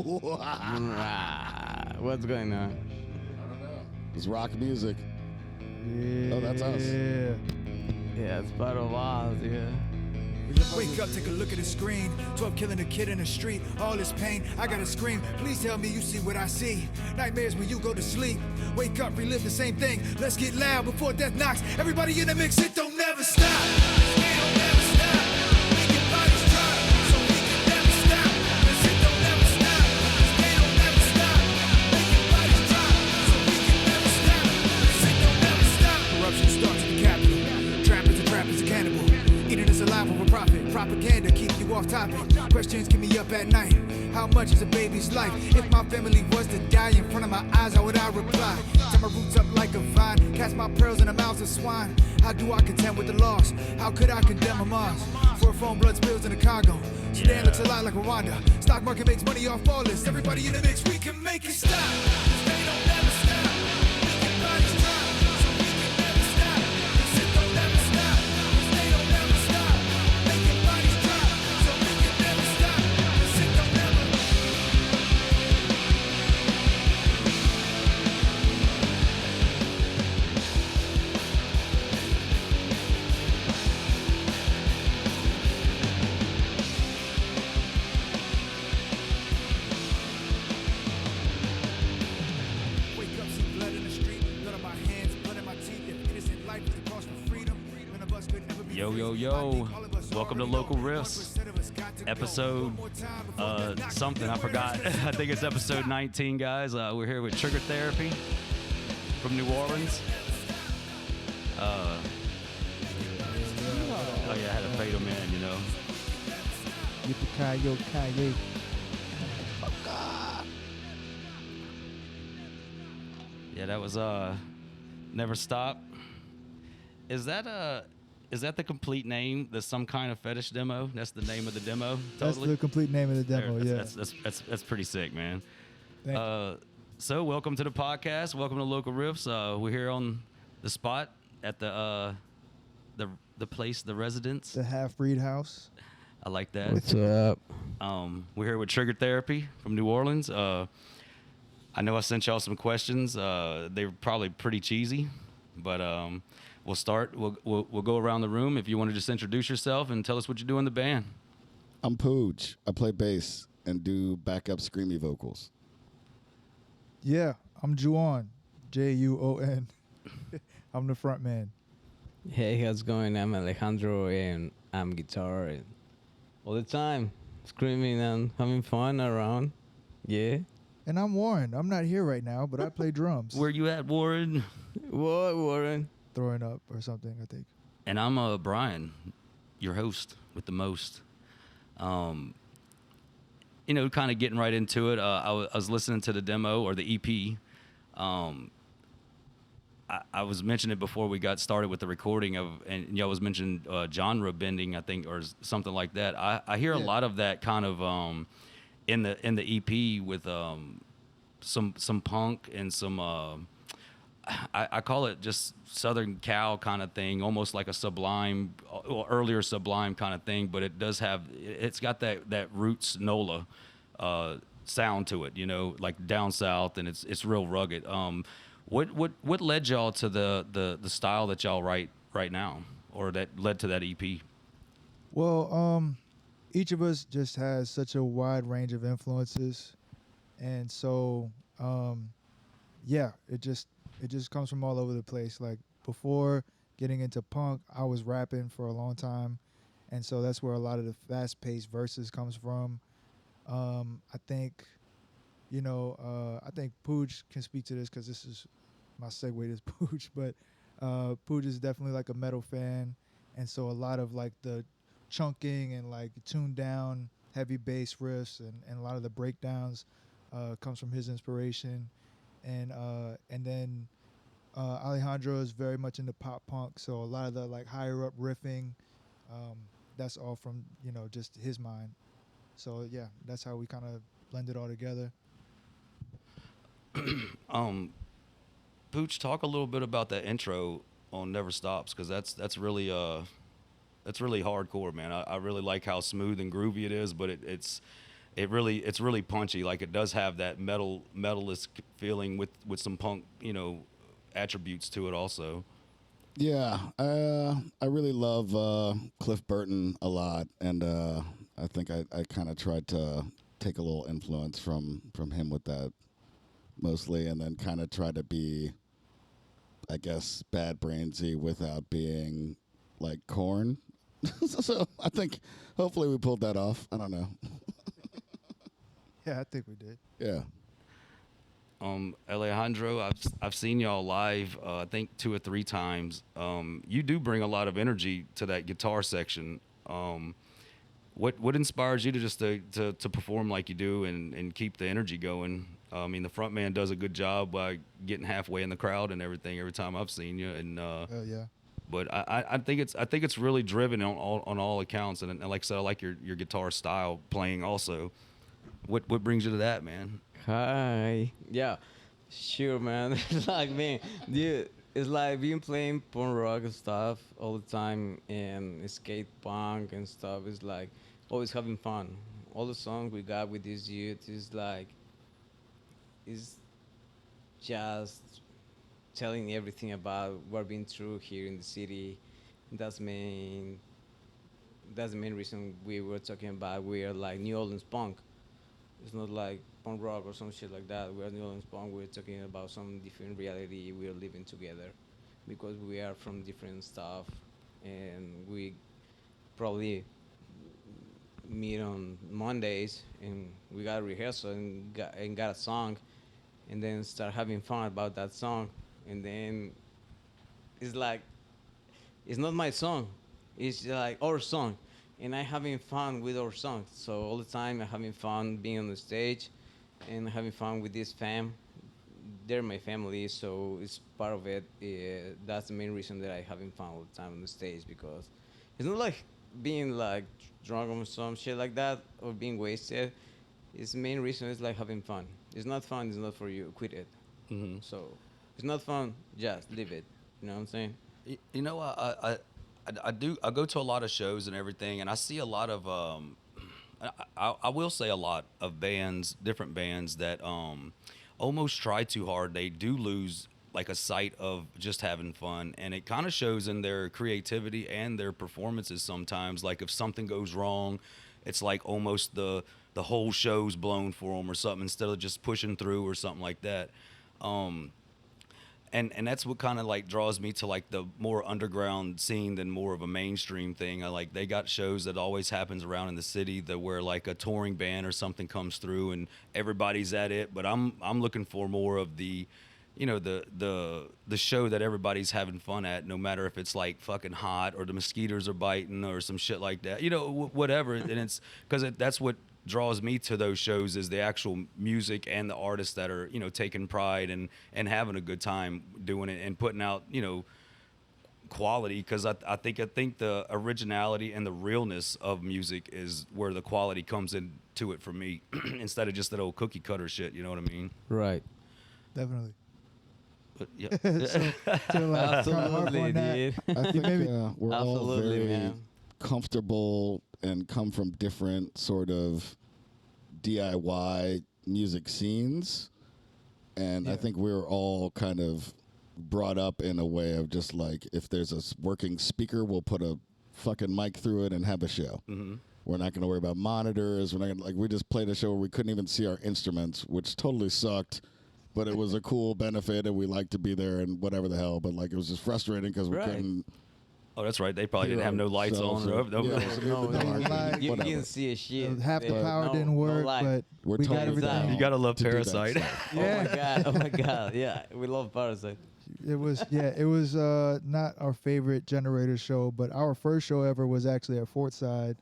What's going on? I don't know. It's rock music. Yeah. Oh, that's us. Yeah, it's part of us, yeah. Wake up, take a look at the screen. 12 killing a kid in the street. All this pain, I gotta scream. Please tell me you see what I see. Nightmares when you go to sleep. Wake up, relive the same thing. Let's get loud before death knocks. Everybody in the mix, it don't never stop. It don't never stop. Making bodies drop, so we can never stop. This it don't never stop. They don't never stop. Making bodies drop, so we can never stop. This it don't never stop. Corruption starts at the capital. Trap is a cannibal. Eating is alive for profit. Propaganda keep you off topic. Questions keep me up at night. How much is a baby's life? If my family was to die in front of my eyes, how would I reply? Tie my roots up like a vine. Cast my pearls in the mouths of swine. How do I contend with the loss? How could I condemn a Mars? For a phone, blood spills in the Congo. Sudan looks a lot like Rwanda. Stock market makes money off all this. Everybody in the mix, we can make it stop. They don't never stop. Making bodies drop, so we can never stop. This it don't never stop. They don't never stop. Making bodies drop, so we can never stop. This it don't never. Wake up, see blood in the street, blood on my hands, blood in my teeth. If innocent life is the cost for freedom, none of us could ever be Yo, free. yo, I yo. think all of us Welcome to already Local know Riffs. 1% of us got to go. Episode One more time before we knock something, I it. forgot. I think it's episode 19, guys. We're here with Trigger Therapy from New Orleans. Oh yeah, I had to fade them in, you know. Yippee-ki-yo-ki-yay. Yeah, that was Never Stop. Is that the complete name? The Some Kind of Fetish demo? That's the name of the demo? That's Totally? the complete name of the demo, There, yeah. that's pretty sick, man. Thank you. So welcome to the podcast. Welcome to Local Riffs. We're here on the spot at the place, the residence. The half-breed house. I like that. What's up? We're here with Trigger Therapy from New Orleans. I know I sent y'all some questions. They were probably pretty cheesy, but we'll start. We'll go around the room. If you want to just introduce yourself and tell us what you do in the band. I'm Pooj. I play bass and do backup screamy vocals. Yeah, I'm Juan. Juon. I'm the front man. Hey, how's it going? I'm Alejandro and I'm guitar and all the time screaming and having fun around. Yeah. And I'm Warren. I'm not here right now, but I play drums. Where you at, Warren? What, Warren? Throwing up or something, I think. And I'm Brian, your host with the most. Kind of getting right into it. I was listening to the demo or the EP. I was mentioning it before we got started with the recording and y'all was mentioning genre bending, I think, or something like that. I hear a lot of that kind of in the EP with some punk and some. I call it just Southern Cal kind of thing, almost like a Sublime, or earlier Sublime kind of thing. But it's got that roots NOLA sound to it, like down south, and it's real rugged. What led y'all to the style that y'all write right now, or that led to that EP? Well, each of us just has such a wide range of influences, and so it just comes from all over the place. Like before getting into punk, I was rapping for a long time, and so that's where a lot of the fast-paced verses comes from. I think Pooj can speak to this because this is my segue to Pooj, but Pooj is definitely like a metal fan, and so a lot of like the chunking and like tuned down heavy bass riffs and a lot of the breakdowns comes from his inspiration, and then Alejandro is very much into pop punk, so a lot of the like higher up riffing, that's all from just his mind. So yeah, that's how we kind of blend it all together. Pooch, talk a little bit about that intro on Never Stops, because that's really hardcore, man. I really like how smooth and groovy it is, but it's it's really punchy. Like it does have that metalist feeling with some punk, attributes to it also. Yeah, I really love Cliff Burton a lot, and I think I kind of tried to take a little influence from him with that mostly, and then kind of try to be, I guess, bad brainsy without being like Corn. So I think hopefully we pulled that off. I don't know. Yeah, I think we did. Yeah. Alejandro, I've seen y'all live. I think 2 or 3 times. You do bring a lot of energy to that guitar section. What inspires you to just to perform like you do and keep the energy going? I mean, the front man does a good job by getting halfway in the crowd and everything every time I've seen you. And Hell yeah. but I think it's really driven on all accounts. And like I said, I like your guitar style playing also. What brings you to that, man? Hi. Yeah, sure, man. It's like, man, dude, it's like being playing punk rock and stuff all the time and skate punk and stuff. It's like always having fun. All the songs we got with this youth is like, is just telling everything about what we've been through here in the city. That's main. That's the main reason we were talking about. We are like New Orleans punk. It's not like punk rock or some shit like that. We are New Orleans punk. We're talking about some different reality we are living together, because we are from different stuff, and we probably meet on Mondays, and we got a rehearsal and got a song, and then start having fun about that song, and then it's like it's not my song, it's like our song, and I having fun with our song. So all the time I having fun being on the stage, and having fun with this fam. They're my family, so it's part of it. That's the main reason that I having fun all the time on the stage, because it's not like being like drunk or some shit like that or being wasted. It's the main reason is like having fun. It's not fun. It's not for you. Quit it. Mm-hmm. So it's not fun. Just leave it. You know what I'm saying? I do. I go to a lot of shows and everything, and I see a lot of. I will say a lot of bands, different bands that almost try too hard. They do lose like a sight of just having fun, and it kind of shows in their creativity and their performances sometimes. Like if something goes wrong, it's like almost the whole show's blown for them or something, instead of just pushing through or something like that. And that's what kind of like draws me to like the more underground scene than more of a mainstream thing. I like they got shows that always happens around in the city that where like a touring band or something comes through and everybody's at it. But I'm looking for more of the, the show that everybody's having fun at, no matter if it's like fucking hot or the mosquitoes are biting or some shit like that. Whatever. And it's because that's what draws me to those shows is the actual music and the artists that are taking pride and having a good time doing it and putting out quality, because I think the originality and the realness of music is where the quality comes into it for me instead of just that old cookie cutter shit, you know what I mean? Right. Definitely. But, yeah. To like, kinda harp Absolutely, on that. dude. I think Maybe- we're all Absolutely, very man. comfortable and come from different sort of DIY music scenes. And I Yeah. think we're all kind of brought up in a way of just like, if there's a working speaker, we'll put a fucking mic through it and have a show. Mhm. We're not going to worry about monitors. We're not gonna, like, we just played a show where we couldn't even see our instruments, which totally sucked. But it was a cool benefit, and we liked to be there and whatever the hell. But like, it was just frustrating because we Right. couldn't. Oh, that's right. They probably didn't have no lights So- on. so- or no, yeah, no- so No, in the dark, like- you whatever. can see a shit. Half the There- power no- didn't no work, light. but We're we got totally everything. down You gotta love to do that Parasite. stuff. Oh my god! Oh my god! Yeah, we love Parasite. It was not our favorite Generator show, but our first show ever was actually at Fort Side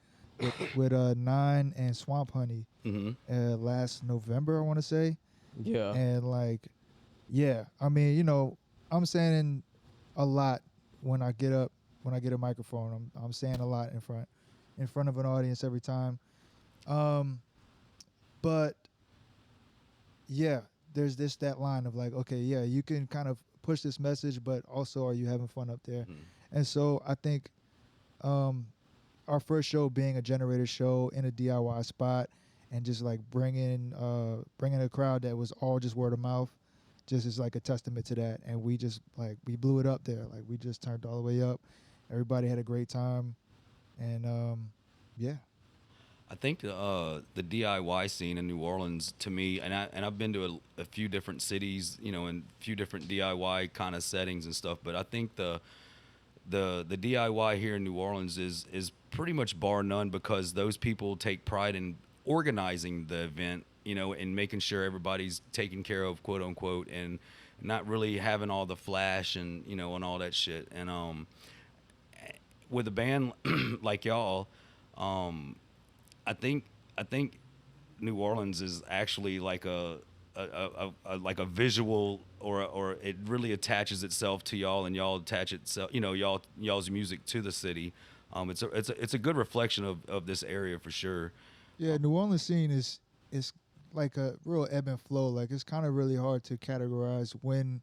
with Nine and Swamp Honey Mhm. last November, I want to say. Yeah. And like, yeah, I mean, I'm saying a lot when I get up, when I get a microphone. I'm saying a lot in front of an audience every time. But yeah, there's that line of like, okay, yeah, you can kind of push this message, but also are you having fun up there? Mhm. And so I think our first show being a Generator show in a DIY spot, and just like bringing a crowd that was all just word of mouth, just is like a testament to that. And we just like we blew it up there. Like we just turned all the way up. Everybody had a great time, and yeah. I think the DIY scene in New Orleans, to me, and I've been to a few different cities, you know, and a few different DIY kind of settings and stuff. But I think the DIY here in New Orleans is pretty much bar none, because those people take pride in organizing the event, you know, and making sure everybody's taken care of, quote unquote, and not really having all the flash and, you know, and all that shit. And with a band like y'all, um, I think New Orleans is actually like like a visual, or it really attaches itself to y'all, and y'all attach itself, you know, y'all's music to the city. It's a good reflection of this area for sure. Yeah, New Orleans scene is like a real ebb and flow. Like it's kind of really hard to categorize when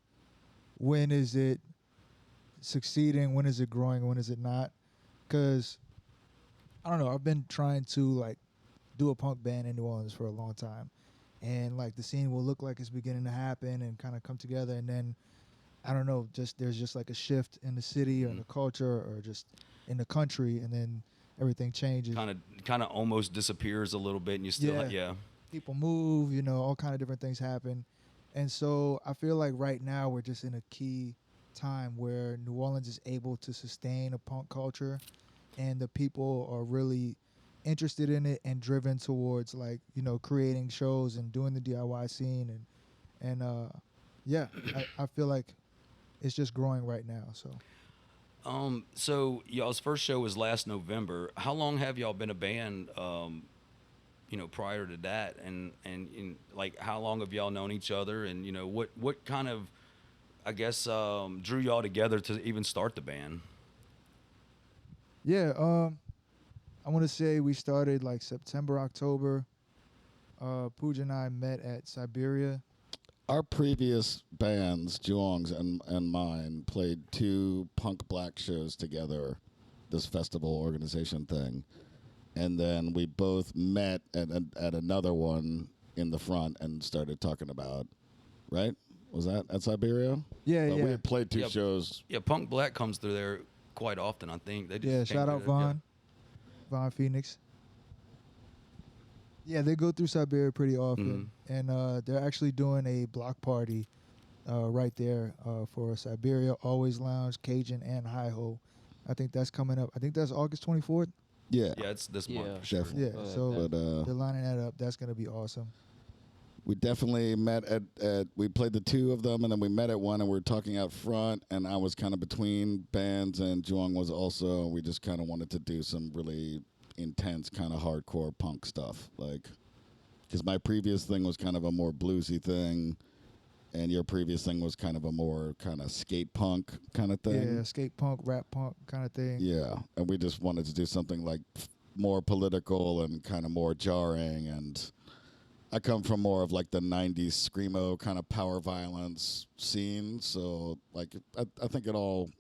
is it succeeding, when is it growing, when is it not? Because I don't know. I've been trying to like do a punk band in New Orleans for a long time, and like the scene will look like it's beginning to happen and kind of come together, and then I don't know, just there's just like a shift in the city or in the culture or just in the country, and then everything changes. Kind of almost disappears a little bit, and you still yeah. People move, you know, all kind of different things happen. And so I feel like right now we're just in a key time where New Orleans is able to sustain a punk culture, and the people are really interested in it and driven towards like, you know, creating shows and doing the DIY scene, and yeah, I feel like it's just growing right now. So y'all's first show was last November. How long have y'all been a band? You know, prior to that, and like how long have y'all known each other, and you know what kind of, I guess, drew y'all together to even start the band? Yeah, I want to say we started like September, October. Pooja and I met at Siberia. Our previous bands, Juong's and mine, played 2 punk black shows together, this festival organization thing. And then we both met at another one in the front and started talking about, right? Was that at Siberia? Yeah, But yeah. we had played 2 Yep. shows. Yeah, Punk Black comes through there quite often, I think. They just Yeah, came shout through out there, yeah. Von Phoenix. Yeah, they go through Siberia pretty often, and they're actually doing a block party right there for Siberia, Always Lounge, Cajun, and Hi Ho. I think that's coming up. I think that's August 24th. Yeah. Yeah, it's this Yeah. month for sure. Definitely. Yeah, so But they're lining that up. That's gonna be awesome. we definitely met at we played the 2 of them, and then we met at one, and we were talking out front, and I was kind of between bands, and Juong was also. We just kind of wanted to do some really intense, kind of hardcore punk stuff, like, because my previous thing was kind of a more bluesy thing, and your previous thing was kind of a more kind of skate punk kind of thing. Yeah, skate punk, rap punk kind of thing. Yeah, and we just wanted to do something like more political and kind of more jarring. And I come from more of like the '90s screamo kind of power violence scene, so like I think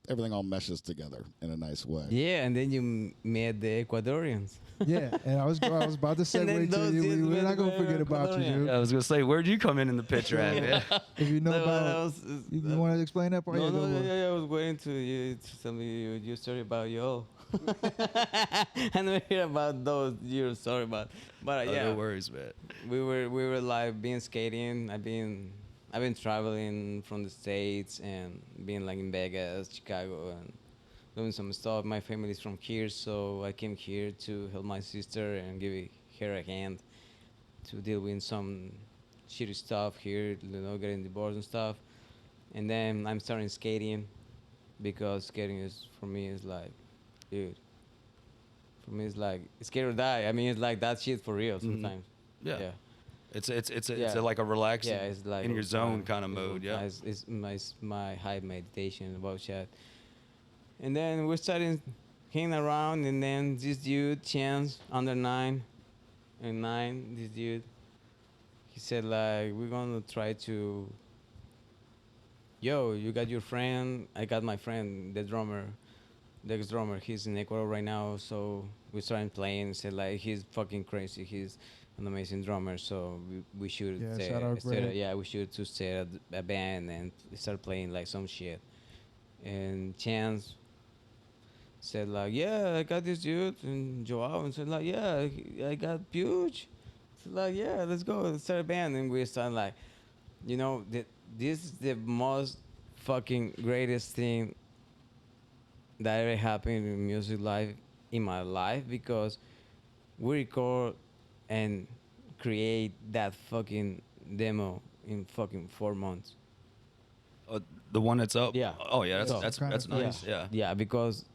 everything all meshes together in a nice way. Yeah, and then you met the Ecuadorians. Yeah, and I was about to And then segue to those you. dudes We're not gonna were forget about you, Ecuadorian. dude. Yeah, I was gonna say, where'd you come in the picture at, man? If you know No, about, that was- you want to explain that part? No, Yeah, go no, for it. yeah, I was waiting to you to tell me your story about yo. And we hear about those your story about, but Oh, yeah, no worries, man. we were like being skating. I've been traveling from the States and being like in Vegas, Chicago, and doing some stuff. My family's from here, so I came here to help my sister and give her a hand to deal with some shitty stuff here, you know, getting divorced and stuff. And then I'm starting skating because skating is for me is like, dude. For me, it's like skate or die. I mean, it's like that shit for real sometimes. Yeah. Yeah. It's Yeah. like a relaxing, Yeah, it's like in your zone my- kind of mode. Yeah. it's my high meditation about shit. And then we started hanging around, and then this dude, Chance, under 9, this dude, he said like, we're gonna try to. Yo, you got your friend. I got my friend, the drummer, the ex-drummer. He's in Ecuador right now, so we started playing. Said like, he's fucking crazy. He's an amazing drummer. So we should Yeah, shout out Greg. yeah, we should to start a band and start playing like some shit. And Chance said like, yeah, I got this dude, and Joao and said like, yeah, I got Puge. So like, yeah, let's go, let's start a band, and we started like, you know, this is the most fucking greatest thing that ever happened in music life in my life because we record and create that fucking demo in fucking 4 months. Uh, the one that's up. Yeah. Oh yeah, that's So- that's nice. Yeah. Yeah, because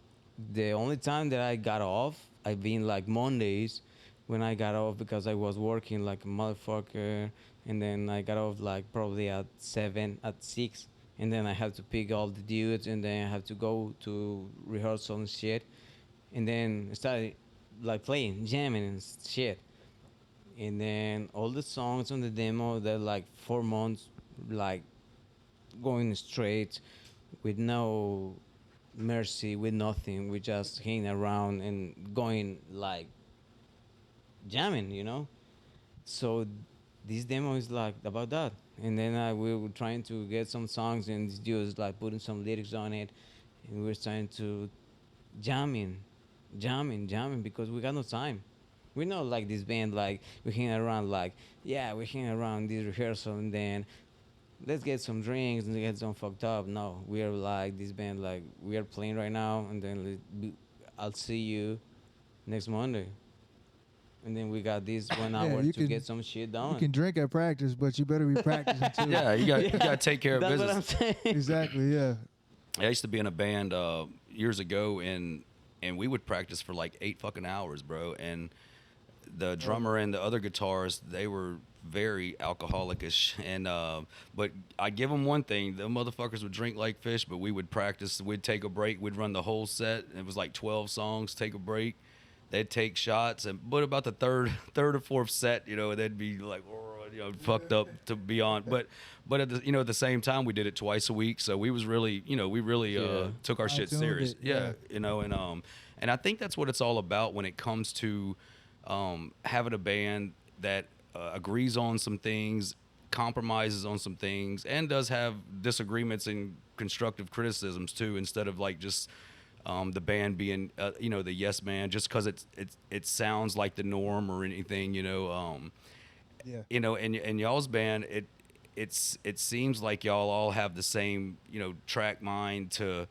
the only time that I got off, I've been like Mondays when I got off because I was working like a motherfucker, and then I got off like probably at 7, at 6, and then I have to pick all the dudes, and then I have to go to rehearsal and shit, and then started like playing, jamming and shit, and then all the songs on the demo, they're like 4 months, like going straight with no mercy, with nothing. We just hanging around and going like jamming, you know. So this demo is like about that. And then we were trying to get some songs, and this dude was like putting some lyrics on it, and we were trying to jamming, jamming because we got no time. We're not like this band like we hang around like, yeah, we hang around this rehearsal and then let's get some drinks and get some fucked up. No, we are like this band like we are playing right now, and then I'll see you next Monday. And then we got this 1 hour you to can- get some shit You done. can drink at practice, but you better be practicing too. Yeah, you got to take care of That's business. what I'm saying. Exactly. Yeah. I used to be in a band years ago, and we would practice for like 8 fucking hours, bro. And the drummer and the other guitarists, they were very alcoholic-ish. And but I give them one thing: the motherfuckers would drink like fish, but we would practice. We'd take a break. We'd run the whole set. It was like 12 songs. Take a break. They'd take shots, and but about the third or fourth set, you know, they'd be like, fucked up to be on. But at the at the same time, we did it twice a week, so we was really, we really Yeah. took our shit Fine-tuned serious. it, yeah. And I think that's what it's all about when it comes to having a band that agrees on some things, compromises on some things, and does have disagreements and constructive criticisms too, instead of like just the band being the yes man just because it sounds like the norm or anything. Yeah. In y'all's band, it seems like y'all all have the same track mind to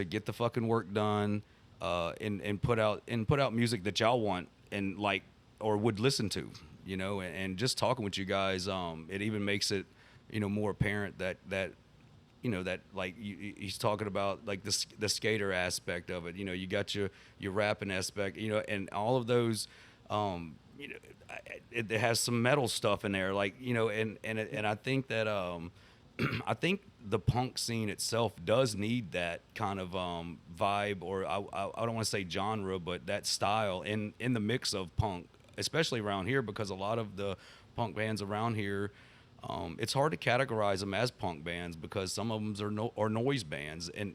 get the fucking work done, and put out music that y'all want and like or would listen to, and just talking with you guys, it even makes it more apparent that that like he's talking about like the skater aspect of it. You got your rapping aspect, and all of those. It has some metal stuff in there, like and I think that I think the punk scene itself does need that kind of vibe, or I don't want to say genre, but that style in the mix of punk, especially around here, because a lot of the punk bands around here. It's hard to categorize them as punk bands because some of them are noise bands, and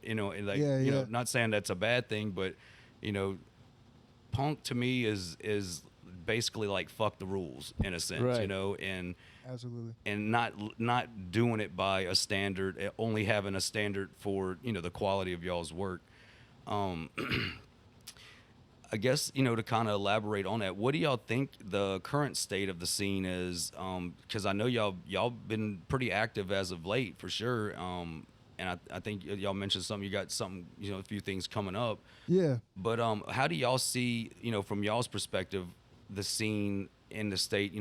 not saying that's a bad thing, but punk to me is basically like fuck the rules in a sense, Right. and Absolutely. and not doing it by a standard, only having a standard for the quality of y'all's work. I guess, to kind of elaborate on that, what do y'all think the current state of the scene is? Because I know y'all been pretty active as of late, for sure. And I think y'all mentioned something. You got something, a few things coming up. Yeah. But how do y'all see, from y'all's perspective, the scene in the state?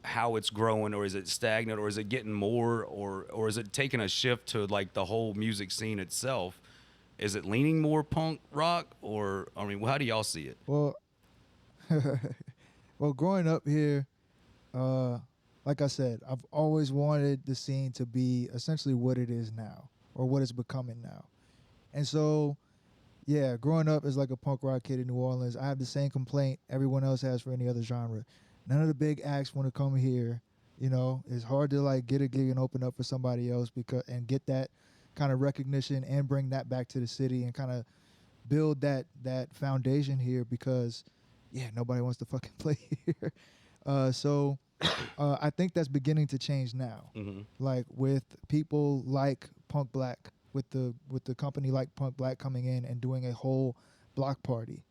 How it's growing, or is it stagnant, or is it getting more, or is it taking a shift to like the whole music scene itself? Is it leaning more punk rock, or how do y'all see it? Well, well, growing up here, like I said, I've always wanted the scene to be essentially what it is now, or what it's becoming now. And so, yeah, growing up as like a punk rock kid in New Orleans, I have the same complaint everyone else has for any other genre. None of the big acts want to come here. It's hard to like get a gig and open up for somebody else and get that kind of recognition and bring that back to the city and kind of build that foundation here, because nobody wants to fucking play here. So I think that's beginning to change now. Mhm. Like with people like Punk Black, with the company like Punk Black coming in and doing a whole block party,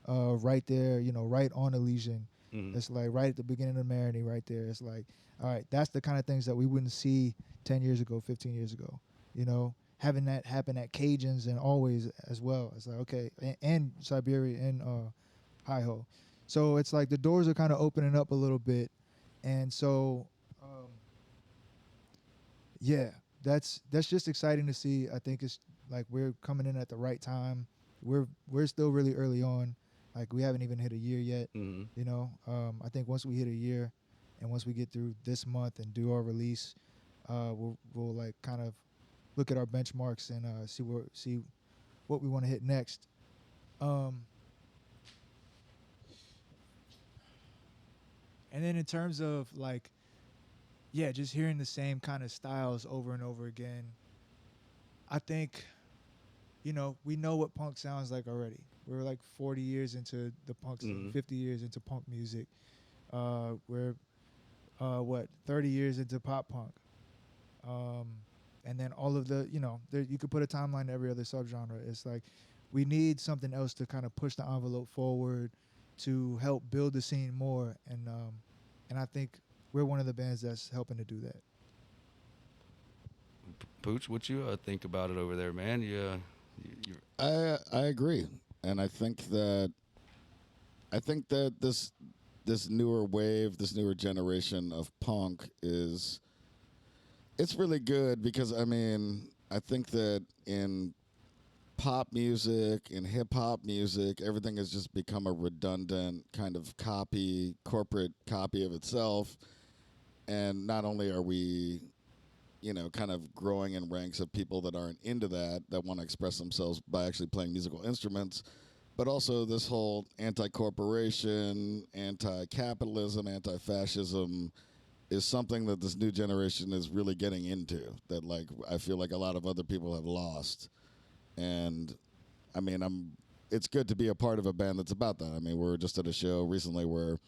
right there, right on Elysian. Mhm. It's like right at the beginning of Maroney, right there. It's like, all right, that's the kind of things that we wouldn't see 10 years ago, 15 years ago. Having that happen at Cajuns and always as well. It's like, okay, and Siberia and Hi Ho. So it's like the doors are kind of opening up a little bit, and so yeah, that's just exciting to see. I think it's like we're coming in at the right time. We're still really early on, like we haven't even hit a year yet. Mhm. I think once we hit a year, and once we get through this month and do our release, we'll like kind of look at our benchmarks and see what we want to hit next. Um, and then in terms of like, yeah, just hearing the same kind of styles over and over again. I think, we know what punk sounds like already. We're like 40 years into the punk scene, Mhm. 50 years into punk music. We're 30 years into pop punk. Um, and then all of you could put a timeline to every other subgenre. It's like we need something else to kind of push the envelope forward to help build the scene more. And I think we're one of the bands that's helping to do that. Pooch, what you think about it over there, man? You I agree, and I think that this newer wave, this newer generation of punk is it's really good because I mean I think that in pop music, in hip hop music, everything has just become a redundant kind of corporate copy of itself. And not only are we, kind of growing in ranks of people that aren't into that want to express themselves by actually playing musical instruments, but also this whole anti corporation, anti capitalism, anti fascism is something that this new generation is really getting into that, like, I feel like a lot of other people have lost. And I mean, it's good to be a part of a band that's about that. I mean, we were just at a show recently where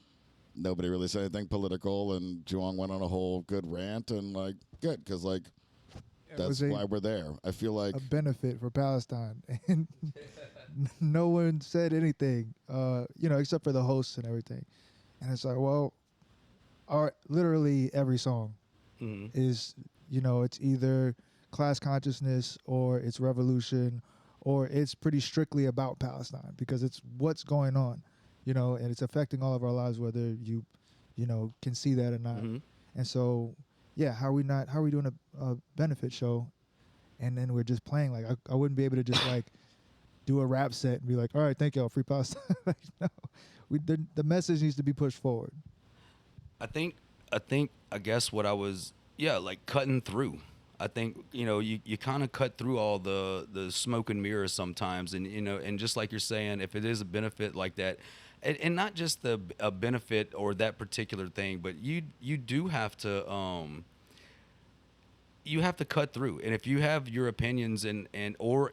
nobody really said anything political, and Juong went on a whole good rant, and like, good, because like It that's was why we're there. I feel like a benefit for Palestine, and no one said anything, except for the hosts and everything. And it's like, well, literally every song Mhm. is, it's either class consciousness or it's revolution or it's pretty strictly about Palestine because it's what's going on, and it's affecting all of our lives, whether you can see that or not. Mhm. And so, yeah, how are we doing a benefit show and then we're just playing? Like, I wouldn't be able to just like do a rap set and be like, all right, thank y'all, free Palestine. Like, no, the message needs to be pushed forward. I guess what I was, yeah, like cutting through. I think you kind of cut through all the smoke and mirrors sometimes, and and just like you're saying, if it is a benefit like that, and not just a benefit or that particular thing, but you do have to you have to cut through, and if you have your opinions and or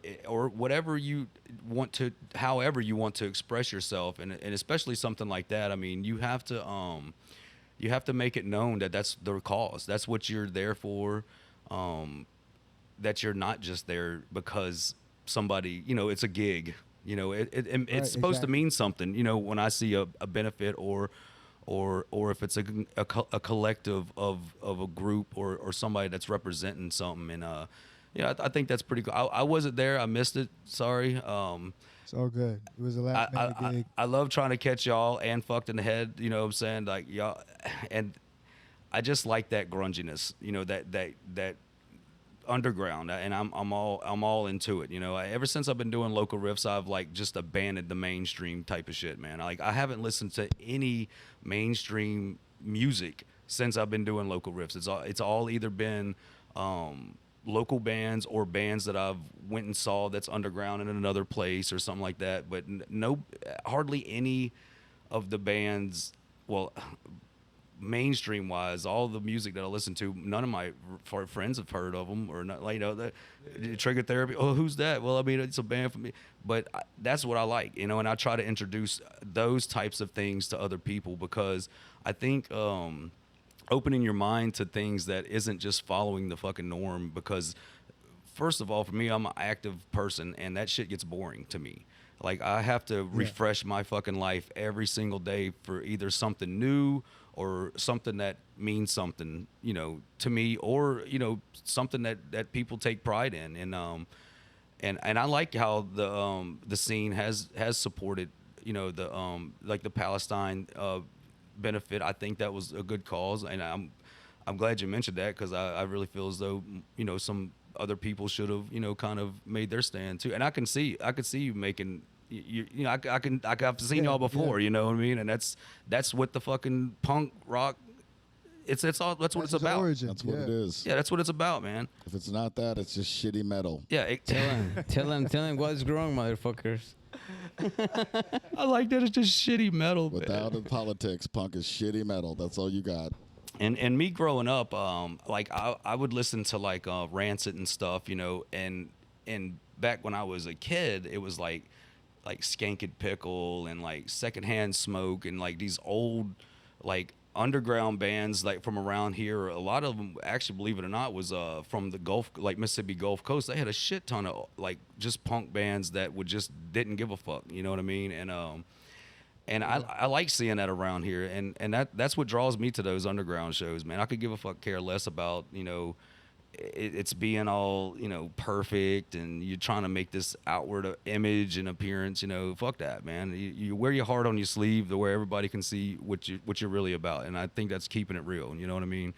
whatever you want to, however you want to express yourself, and especially something like that, I mean, you have to make it known that that's the cause, that's what you're there for, that you're not just there because somebody, it's a gig, it's Right, supposed to exactly. mean something, when I see a benefit or if it's a collective of a group or somebody that's representing something. And yeah, I think that's pretty cool. I wasn't there, I missed it, sorry. It's all good. It was a last minute gig. I love trying to catch y'all and fucked in the head, you know what I'm saying, like y'all. And I just like that grunginess, that underground, and I'm all into it. Ever since I've been doing local riffs, I've like just abandoned the mainstream type of shit, man. Like, I haven't listened to any mainstream music since I've been doing local riffs. It's all either been local bands or bands that I've went and saw that's underground in another place or something like that. But no, hardly any of the bands. Well, mainstream wise, all the music that I listen to, none of my friends have heard of them or not. Like, Trigger Therapy. Oh, who's that? Well, I mean, it's a band for me, but that's what I like, and I try to introduce those types of things to other people because I think opening your mind to things that isn't just following the fucking norm. Because first of all, for me, I'm an active person, and that shit gets boring to me. Like, I have to refresh my fucking life every single day for either something new or something that means something, to me, or, something that people take pride in. And I like how the scene has supported, the like the Palestine benefit. I think that was a good cause, and I'm glad you mentioned that because I really feel as though some other people should have kind of made their stand too. And I could see you making I've seen y'all before, you know what I mean? And that's what the fucking punk rock. That's what it's about. Origin. That's what it is. Yeah, that's what it's about, man. If it's not that, it's just shitty metal. Yeah, Tell him what's wrong, motherfuckers. I like that. It's just shitty metal. Without the politics, punk is shitty metal. That's all you got. And me growing up, like I would listen to like Rancid and stuff, and back when I was a kid, it was like Skanked Pickle and like Secondhand Smoke and like these old like underground bands like from around here. A lot of them, actually, believe it or not, was from the Gulf, like Mississippi Gulf Coast. They had a shit ton of like just punk bands that didn't give a fuck. You know what I mean? And I like seeing that around here, and that's what draws me to those underground shows, man. I could give a fuck, care less about it's being all perfect, and you're trying to make this outward image and appearance. Fuck that, man. You wear your heart on your sleeve to where everybody can see what you're really about, and I think that's keeping it real. You know what I mean?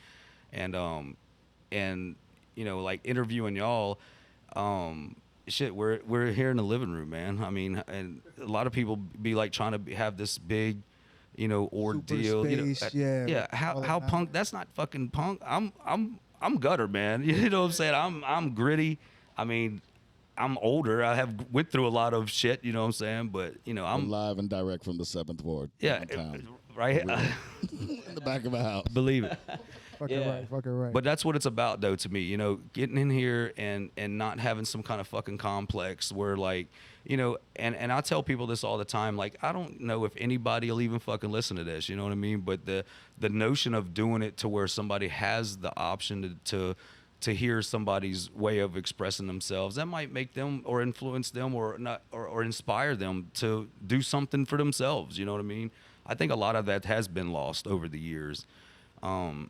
And like interviewing y'all. Shit, we're here in the living room, man. I mean, and a lot of people be like trying to have this big, ordeal. Space, yeah. How punk? That's not fucking punk. I'm gutter, man. You know what I'm saying? I'm gritty. I mean, I'm older. I have went through a lot of shit. You know what I'm saying? But I'm live and direct from the 7th Ward. Yeah, right. In the back of a house. Believe it. Fucking right. But that's what it's about, though, to me. Getting in here and not having some kind of fucking complex where, like, and I tell people this all the time. Like, I don't know if anybody will even fucking listen to this. You know what I mean? But the notion of doing it to where somebody has the option to hear somebody's way of expressing themselves, that might make them or influence them or not or inspire them to do something for themselves. You know what I mean? I think a lot of that has been lost over the years. And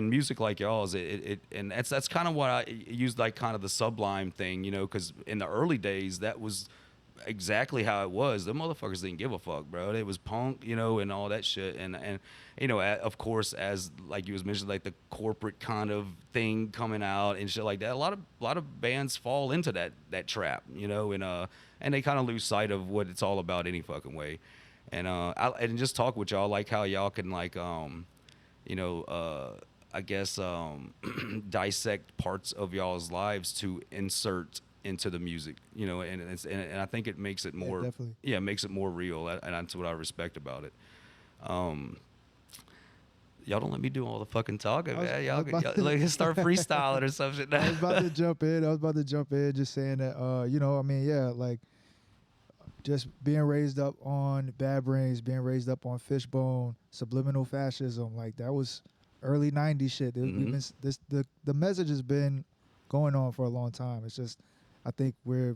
music like y'all's, and that's kind of what I used, like kind of the Sublime thing, because in the early days that was exactly how it was. The motherfuckers didn't give a fuck, bro. It was punk, and all that shit, and of course, as like you was mentioning, like the corporate kind of thing coming out and shit like that. A lot of bands fall into that trap, and they kind of lose sight of what it's all about any fucking way. And and just talk with y'all, like how y'all can like I guess dissect parts of y'all's lives to insert into the music, and I think it makes it more, it makes it more real, and that's what I respect about it. Y'all don't let me do all the fucking talking, man. Y'all like start freestyling or some shit. I was about to jump in, just saying that, like just being raised up on Bad Brains, being raised up on Fishbone, subliminal fascism, like that was early '90s shit. The message has been going on for a long time. It's just, I think we're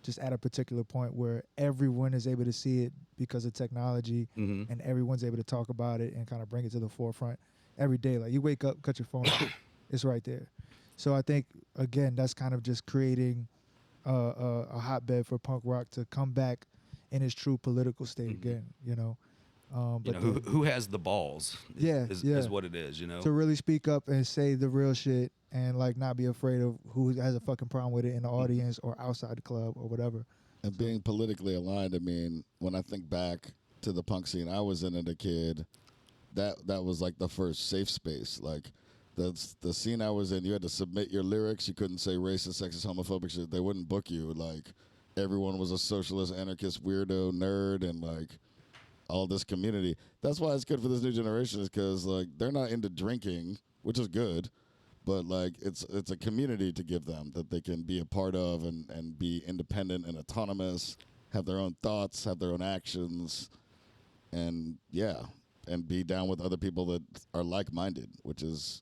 just at a particular point where everyone is able to see it because of technology, and everyone's able to talk about it and kind of bring it to the forefront every day. Like you wake up, cut your phone, it's right there. So I think again, that's kind of just creating a hotbed for punk rock to come back in its true political state again, But who has the balls? Is what it is, To really speak up and say the real shit and like not be afraid of who has a fucking problem with it in the audience or outside the club or whatever. And being politically aligned, I mean, when I think back to the punk scene I was in as a kid, that was like the first safe space. Like the scene I was in, you had to submit your lyrics. You couldn't say racist, sexist, homophobic shit. They wouldn't book you. Like everyone was a socialist, anarchist, weirdo, nerd, and like all this community. That's why it's good for this new generation, is because like they're not into drinking, which is good, but like it's a community to give them that they can be a part of and be independent and autonomous, have their own thoughts, have their own actions, and yeah, and be down with other people that are like-minded, which is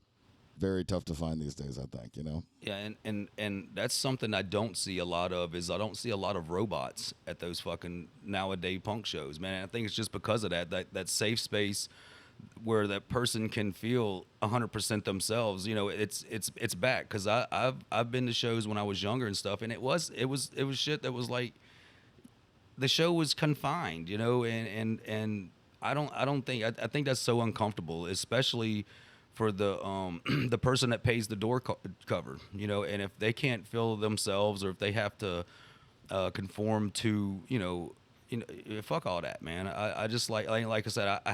very tough to find these days, I think, you know? Yeah, and that's something I don't see a lot of. Is I don't see a lot of robots at those fucking nowadays punk shows, man. And I think it's just because of that safe space where that person can feel 100% themselves. You know, it's back, because I've been to shows when I was younger and stuff, and it was shit that was like, the show was confined, you know, and I think that's so uncomfortable, especially for the the person that pays the door cover, you know, and if they can't feel themselves, or if they have to conform to, fuck all that, man. I just like I said, I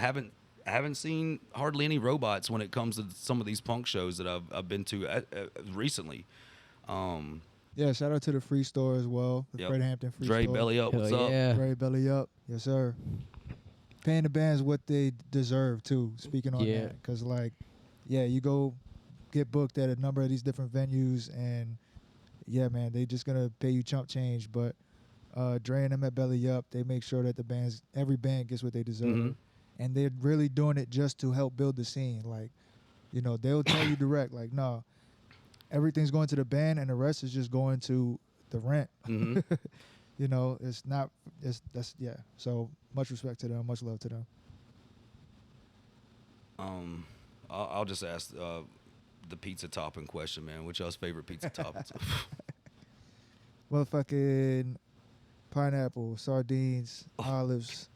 haven't seen hardly any robots when it comes to some of these punk shows that I've been to recently. Yeah, shout out to the Free Store as well, the Yep. Fred Hampton Free Dre Store. Belly Up, what's Hell up? yeah. Dre Belly Up, yes sir. Paying the bands what they deserve too. Speaking on Yeah. that, because like, yeah, you go get booked at a number of these different venues, and yeah, man, they just gonna pay you chump change. But Dre and them at Belly Up, they make sure that every band gets what they deserve, Mhm. and they're really doing it just to help build the scene. Like, they'll tell you direct, like, no, everything's going to the band, and the rest is just going to the rent. Mhm. It's not. Yeah. So much respect to them, much love to them. I'll just ask the pizza topping question, man. What's y'all's favorite pizza toppings? Motherfucking pineapple, sardines, olives,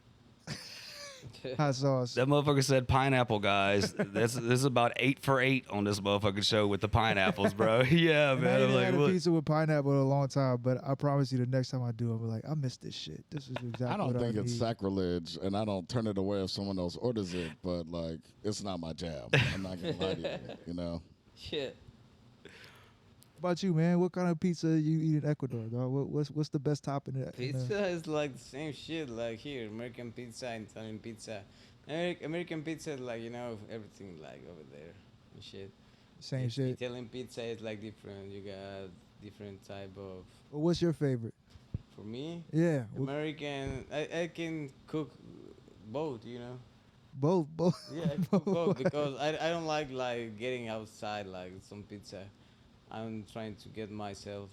hot sauce. That motherfucker said pineapple, guys. This is about 8 for 8 on this motherfucking show with the pineapples, bro. Yeah, And I man. I'm ain't like, had a what? pizza with pineapple in a long time, but I promise you, the next time I do, I'll be like, I missed this shit. This is exactly I don't what think I it's need. sacrilege, and I don't turn it away if someone else orders it, but like it's not my jam. I'm not gonna lie to you, you know. Shit. What about you, man? What kind of pizza you eat in Ecuador, dog? What's the best topping? Pizza is like the same shit. Like here, American pizza, Italian pizza. American pizza is like, everything like over there and shit. Same shit. Italian pizza is like different. You got different type of. Well, what's your favorite? For me, Yeah, American. I can cook both. both. Yeah, I can cook both because I don't like getting outside like some pizza. I'm trying to get myself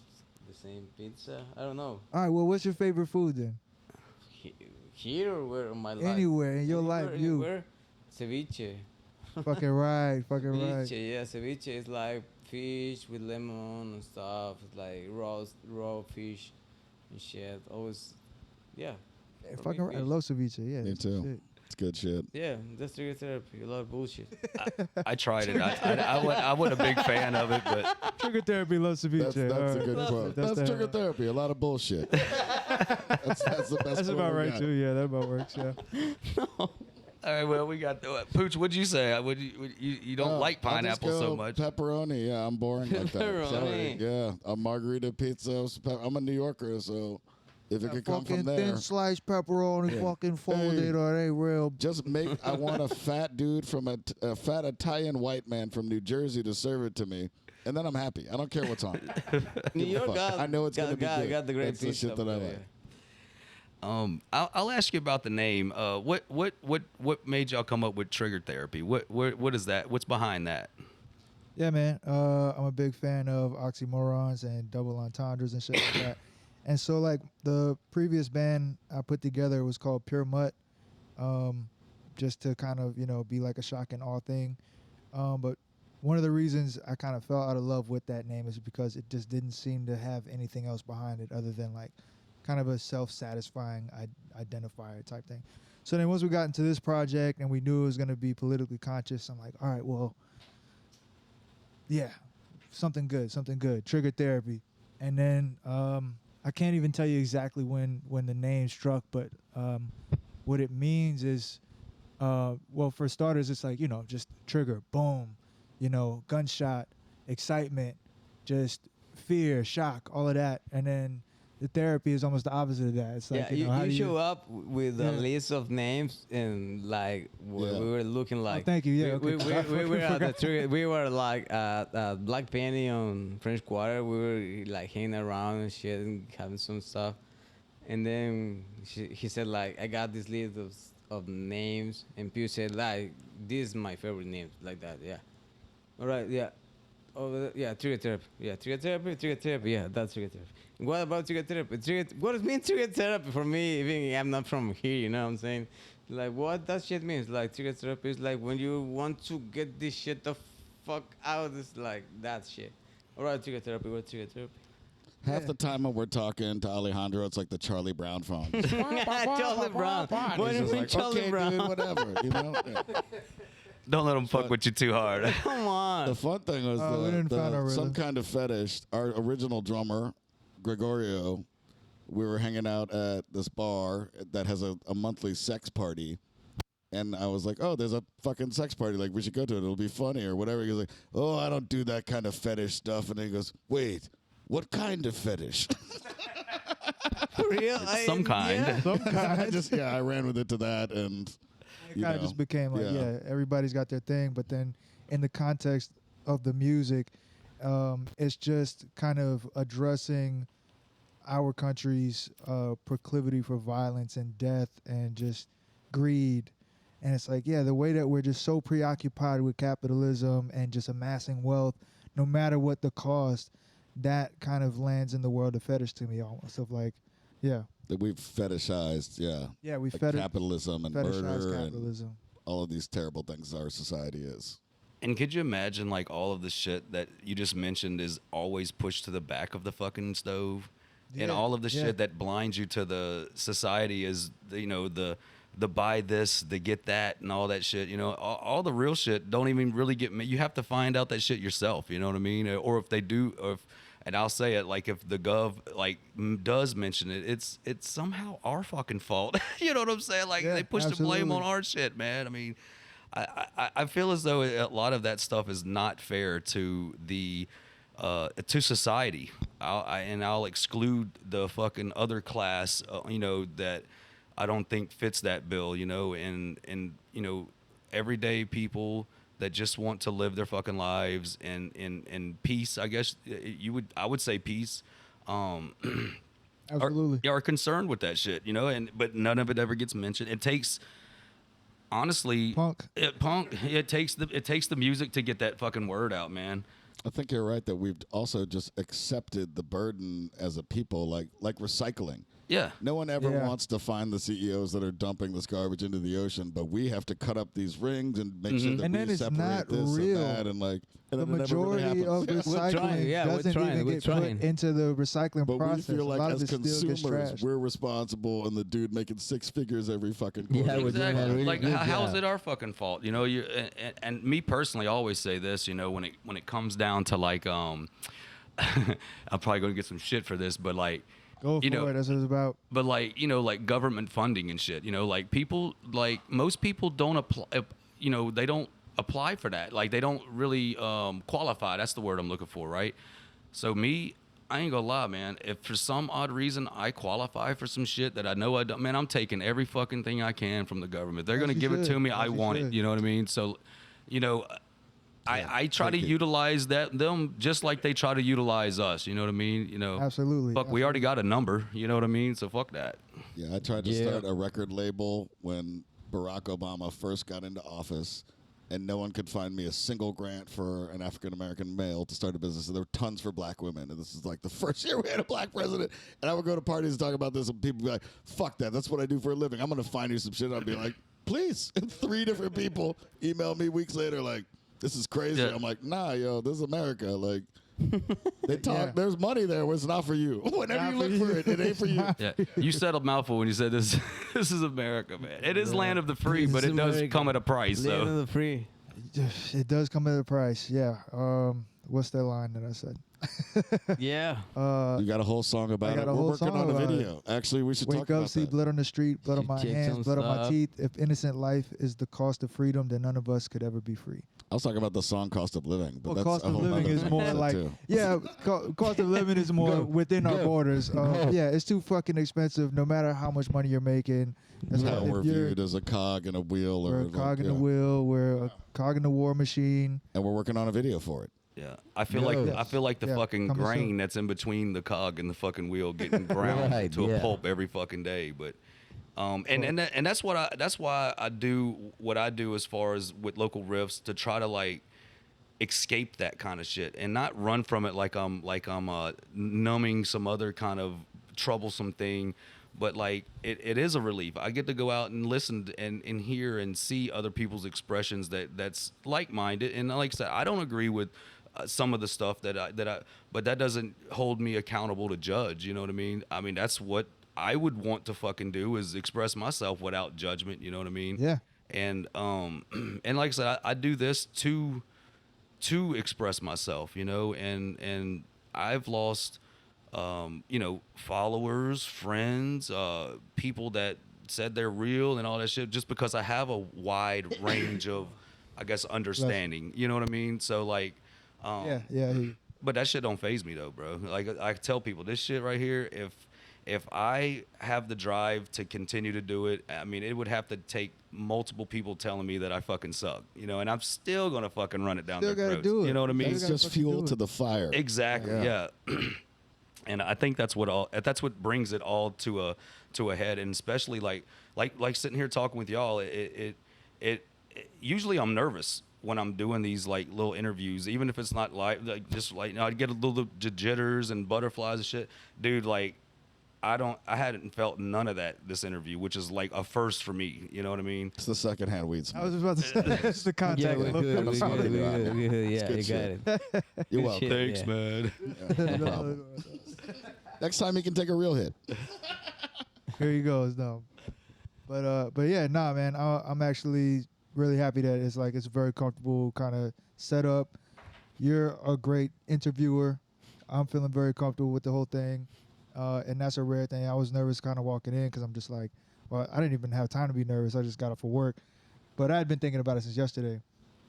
the same pizza. I don't know. All right. Well, what's your favorite food then? Here or where in my life? Anywhere in your life, you. Anywhere? Ceviche. Fucking right. Fucking right. Ceviche, yeah, ceviche is like fish with lemon and stuff. It's like raw fish and shit. Always, yeah. Yeah, For fucking me, right. I fish. love ceviche. Yeah. Me that's too. shit. It's good shit. Yeah, that's trigger therapy. A lot of bullshit. I tried it. I wasn't a big fan of it, but Trigger therapy loves ceviche. That's All a right. good quote. That's That's the- trigger therapy. A lot of bullshit. that's the best. That's quote about we right got. too. Yeah, that about works. Yeah. all right. Well, we got Pooch. What'd you say? You don't like I'll just pineapple go so much? Pepperoni. Yeah, I'm boring like that. Sorry. Pepperoni. Yeah, a margarita pizza. I'm a New Yorker, so if it could come Fucking from there, thin sliced pepperoni, Yeah. fucking folded, Hey. or it ain't real. just make. I want a fat dude from a fat Italian white man from New Jersey to serve it to me, and then I'm happy. I don't care what's on it. New Give a York fuck. got, I know it's got, gonna be got, good. got the great That's the pizza. shit that I over like. there. I'll ask you about the name. What made y'all come up with trigger therapy? What is that? What's behind that? Yeah, man. I'm a big fan of oxymorons and double entendres and shit like that. And so, like, the previous band I put together was called Pure Mutt, just to kind of, be like a shock and awe thing. But one of the reasons I kind of fell out of love with that name is because it just didn't seem to have anything else behind it other than, like, kind of a self-satisfying identifier type thing. So then once we got into this project and we knew it was going to be politically conscious, I'm like, all right, well, yeah, something good, trigger therapy. And then I can't even tell you exactly when the name struck, but what it means is, well, for starters, it's like, just trigger, boom, gunshot, excitement, just fear, shock, all of that. And then the therapy is almost the opposite of that. It's like, Yeah, you know, how you do show up with a Yeah. list of names and like Yeah. we were looking like. thank you, yeah, we, okay. we were at the we were like Black Penny on French Quarter. We were like hanging around and shit and having some stuff. And then he said like, I got this list of names, and Pew said like, this is my favorite names, like that. Yeah. All right. Yeah. Oh yeah, trigger therapy. Yeah, trigger therapy. Trigger therapy. Yeah, that's trigger therapy. What about trigger therapy? What does mean trigger therapy for me? Even I'm not from here, you know what I'm saying? Like what that shit means? Like trigger therapy is like when you want to get this shit the fuck out. It's like that shit. All right, trigger therapy. What trigger therapy? Half the time when we're talking to Alejandro, it's like the Charlie Brown phone. Charlie Brown. What do you He's just mean like, Charlie okay, Brown? dude, whatever. You know. Yeah. Don't let them fuck with you too hard. Come on. The fun thing was we didn't find our some rhythm. kind of fetish. Our original drummer, Gregorio, we were hanging out at this bar that has a monthly sex party. And I was like, oh, there's a fucking sex party. Like, we should go to it. It'll be funny or whatever. He was like, oh, I don't do that kind of fetish stuff. And then he goes, wait, what kind of fetish? For real? Some kind. Yeah. I ran with it to that. And, It kind of just became like, yeah, everybody's got their thing. But then in the context of the music, it's just kind of addressing our country's proclivity for violence and death and just greed. And it's like, yeah, the way that we're just so preoccupied with capitalism and just amassing wealth, no matter what the cost, that kind of lands in the world of fetish to me almost. Of like, yeah. That we've fetishized, Yeah, we like capitalism and fetishize murder and capitalism. all of these terrible things our society is. And could you imagine like all of the shit that you just mentioned is always pushed to the back of the fucking stove? And Yeah, all of the yeah. shit that blinds you to the society is, you know, the buy this, the get that, and all that shit. You know, all the real shit don't even really get. You have to find out that shit yourself. You know what I mean? Or if they do, or if, and I'll say it like if the gov like does mention it, it's somehow our fucking fault. You know what I'm saying? Like Yeah, they push the blame on absolutely. our shit, man. I mean, I feel as though a lot of that stuff is not fair to the. To society, I'll exclude the fucking other class, you know, that I don't think fits that bill, you know, and you know, everyday people that just want to live their fucking lives in peace. I guess I would say peace. Absolutely. Are concerned with that shit, you know, but none of it ever gets mentioned. It takes. Honestly, it takes the music to get that fucking word out, man. I think you're right that we've also just accepted the burden as a people, like recycling. Yeah. No one ever Yeah. wants to find the CEOs that are dumping this garbage into the ocean, but we have to cut up these rings and make sure that And we then it's separate not this real. and that, and like and The then it never really majority of happens. We're recycling trying, yeah, we're doesn't trying, even we're get trying. put into the recycling But process. we feel a like lot as of it still gets consumers, trash. we're responsible, and the dude making six figures every fucking quarter. Yeah, we're doing Exactly. a really Like, good how is job. it our fucking fault? You know, and me personally, I always say this. You know, when it comes down to like, I'm probably gonna get some shit for this, but like, Go for you know, it. That's what it's about. but like, you know, like government funding and shit. You know, like people, like most people don't apply. You know, they don't apply for that. Like they don't really qualify. That's the word I'm looking for, right? So me, I ain't gonna lie, man. If for some odd reason I qualify for some shit that I know I don't, man, I'm taking every fucking thing I can from the government. They're As gonna you give it to should. me. As I you want it. should. You know what I mean? So, you know, I try to take it. utilize them just like they try to utilize us. You know what I mean? You know, Absolutely. Fuck, we already got a number. You know what I mean? So fuck that. Yeah, I tried to Yeah. start a record label when Barack Obama first got into office, and no one could find me a single grant for an African American male to start a business. And there were tons for black women, and this is like the first year we had a black president. And I would go to parties and talk about this, and people would be like, "Fuck that! That's what I do for a living. I'm gonna find you some shit." I'd be like, "Please!" And 3 different people emailed me weeks later, like, "This is crazy." Yeah. I'm like, "Nah, yo, this is America. Like, they talk. Yeah. There's money there. It's not for you. Whenever Not you for look for you. it, it ain't for you." Yeah, you said a mouthful when you said this. This is America, man. It is land of the free, This but is it does America. come at a price, Land though. of the free. It does come at a price. Yeah. What's that line that I said? Yeah. You got a whole song about got it. a We're whole working song on a about video. Actually, we should talk Wake up, about see that. blood on the street, blood on She my checks hands, some blood on my stuff. teeth. If innocent life is the cost of freedom, then none of us could ever be free. I was talking about the song "Cost of Living," but Well, that's cost a of whole living nother is more episode, like, too. yeah, cost of living is more within our borders. Yeah, it's too fucking expensive. No matter how much money you're making, that's Yeah, why we're if you're viewed as a cog in a wheel, we're or a cog in the yeah. wheel, we're a cog in the war machine. and we're working on a video for it. Yeah, I feel Yes. like the Yeah, fucking coming grain soon. that's in between the cog and the fucking wheel getting ground Right, to a yeah. pulp every fucking day. But and that's why I do what I do as far as with local riffs, to try to like escape that kind of shit and not run from it like I'm numbing some other kind of troublesome thing. But like it is a relief. I get to go out and listen and hear and see other people's expressions that's like-minded. And like I said, I don't agree with some of the stuff but that doesn't hold me accountable to judge. You know what I mean? I mean, that's what I would want to fucking do, is express myself without judgment. You know what I mean? Yeah. And and like I said, I do this to express myself, you know, and I've lost, you know, followers, friends, people that said they're real and all that shit, just because I have a wide range of, I guess, understanding. You know what I mean? So like, Yeah. but that shit don't faze me though, bro. Like I tell people, this shit right here, if I have the drive to continue to do it, I mean, it would have to take multiple people telling me that I fucking suck, you know, and I'm still gonna fucking run it down Still their gotta throats. do it. You know what I mean? Still It's gotta just fucking fuel do to it. the fire. Exactly. Yeah. And I think that's what brings it all to a head, and especially like sitting here talking with y'all. It usually I'm nervous when I'm doing these like little interviews, even if it's not live. Like just like, you know, I get a little jitters and butterflies and shit, dude. Like I hadn't felt none of that this interview, which is like a first for me. You know what I mean? It's the secondhand weed I was smoke. just about to say, it's the Yeah, contact. we're look. good. We're sorry, good. bro. We're good. We're good. It's Yeah, good you shit. got it. You're Good welcome. shit, yeah. man. Yeah, no problem. Next time you can take a real hit. Here he goes. No, but yeah, nah, man. I'm actually really happy that it's a very comfortable kind of setup. You're a great interviewer. I'm feeling very comfortable with the whole thing, and that's a rare thing. I was nervous kind of walking in because I'm just like, well, I didn't even have time to be nervous. I just got up for work, but I had been thinking about it since yesterday.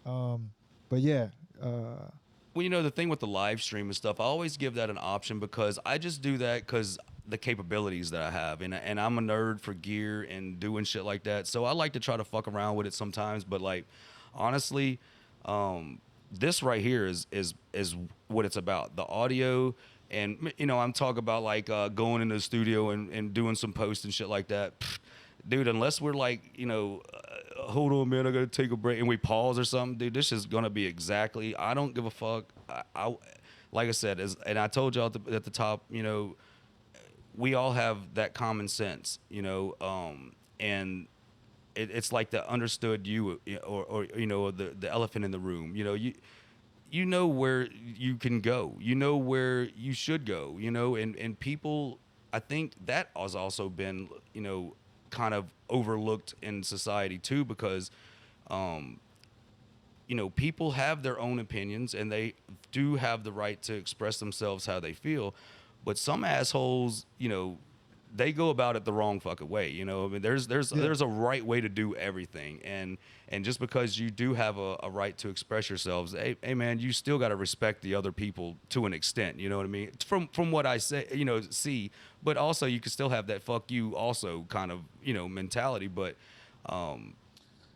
But yeah. Well, you know, the thing with the live stream and stuff, I always give that an option, because I just do that because the capabilities that I have, and I'm a nerd for gear and doing shit like that. So I like to try to fuck around with it sometimes. But like, honestly, this right here is what it's about. The audio, and you know, I'm talking about like going into the studio and doing some posts and shit like that. Pfft, dude, unless we're like, you know, hold on, man, I gotta take a break, and we pause or something, dude, this is gonna be exactly. I don't give a fuck. I like I said, and I told y'all at the top, you know, we all have that common sense, you know, and it's like the understood you, or you know, the elephant in the room, you know, you know where you can go, you know where you should go, you know, and people, I think that has also been, you know, kind of overlooked in society too, because you know, people have their own opinions and they do have the right to express themselves how they feel, but some assholes, you know, they go about it the wrong fucking way. You know, I mean, there's a right way to do everything, and just because you do have a right to express yourselves, hey man, you still got to respect the other people to an extent. You know what I mean? From what I say, you know, see, but also you can still have that fuck you also kind of, you know, mentality, but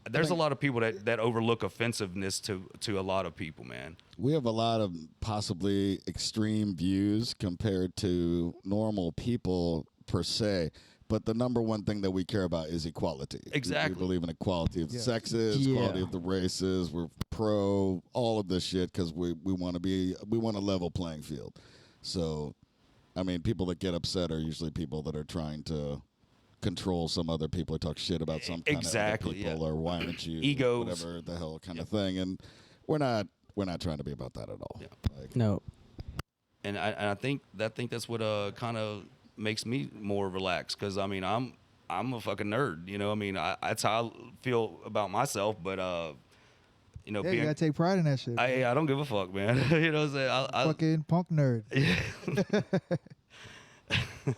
there's a lot of people that overlook offensiveness to a lot of people, man. We have a lot of possibly extreme views compared to normal people per se. But the number one thing that we care about is equality. Exactly. We believe in equality of Yeah. sexes, Yeah. equality of the races. We're pro all of this shit because we want a level playing field. So, I mean, people that get upset are usually people that are trying to control some other people or talk shit about some kind Exactly, of other people, yeah. or why aren't you, Egos. whatever the hell kind of thing. And we're not trying to be about that at all. Yeah. Like, No. And I think that's what kind of makes me more relaxed, because I mean, I'm a fucking nerd, you know. I mean, that's how I feel about myself, but you know, Yeah, you being, gotta take pride in that shit. I don't give a fuck, man. You know what I'm saying? Fucking punk nerd.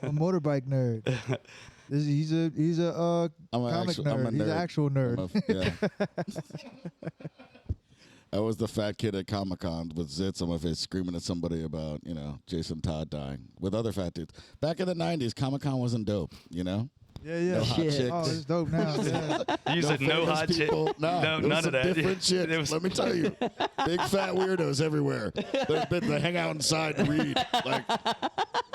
A motorbike nerd. He's a comic nerd. I'm a He's an nerd. actual nerd. Yeah. I was the fat kid at Comic-Con with zits on my face screaming at somebody about, you know, Jason Todd dying with other fat dudes. Back in the 90s, Comic-Con wasn't dope, you know? Yeah, yeah. No hot Shit. chicks. Oh, it's dope now. Yeah. You said no famous hot chick. people. No, none of some that. different shit. It was- Let me tell you, big fat weirdos everywhere. They hang out inside and read. Like,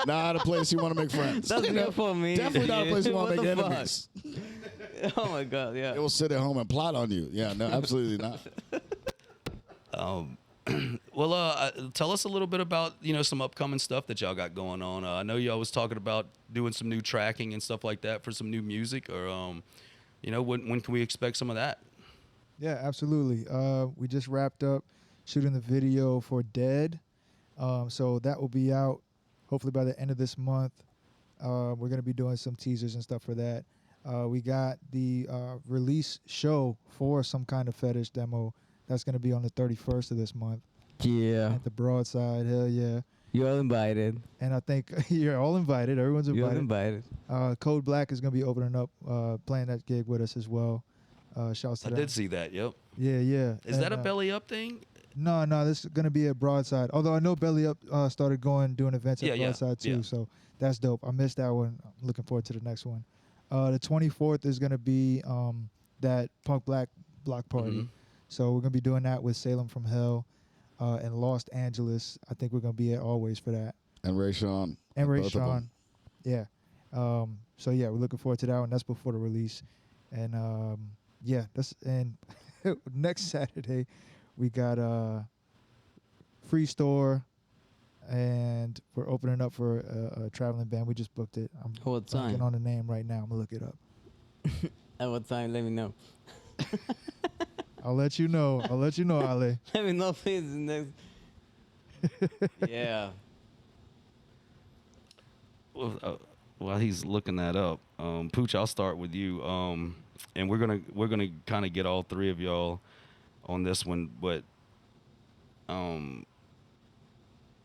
not a place you want to make friends. That's You know? good for me. Definitely not a place you want to What make the fuck? enemies. Oh my god, yeah. They will sit at home and plot on you. Yeah, no, absolutely not. Well, tell us a little bit about, you know, some upcoming stuff that y'all got going on. I know y'all was talking about doing some new tracking and stuff like that for some new music, or you know, when can we expect some of that? Yeah, absolutely. We just wrapped up shooting the video for Dead. So that will be out hopefully by the end of this month. We're going to be doing some teasers and stuff for that. We got the release show for Some Kind of Fetish demo. That's going to be on the 31st of this month Yeah. at the Broadside. Hell yeah. You're all invited. And I think you're all invited. Everyone's You're all invited. invited. Code Black is going to be opening up, playing that gig with us as well. Shouts to I them. did see that. Yep. Yeah, yeah. Is that a And, belly up thing? No, this is gonna be at Broadside. Although I know Belly Up started doing events at Yeah, yeah, Broadside too, yeah. so that's dope. I missed that one. I'm looking forward to the next one. The 24th is gonna be that Punk Black block party. Mhm. So we're gonna be doing that with Salem from Hell and Los Angeles. I think we're gonna be at Always for that. And Ray Sean. And Ray both of 'em. Sean. Yeah. So yeah, we're looking forward to that one. That's before the release. And yeah, that's and next Saturday we got Free Store, and we're opening up for a traveling band. We just booked it. I'm What blanking time? on the name right now. I'm gonna look it up. At what time? Let me know. I'll let you know. Ale. Let me know, please. Next. Yeah. Well, while he's looking that up, Pooch, I'll start with you. And we're gonna kind of get all three of y'all on this one, but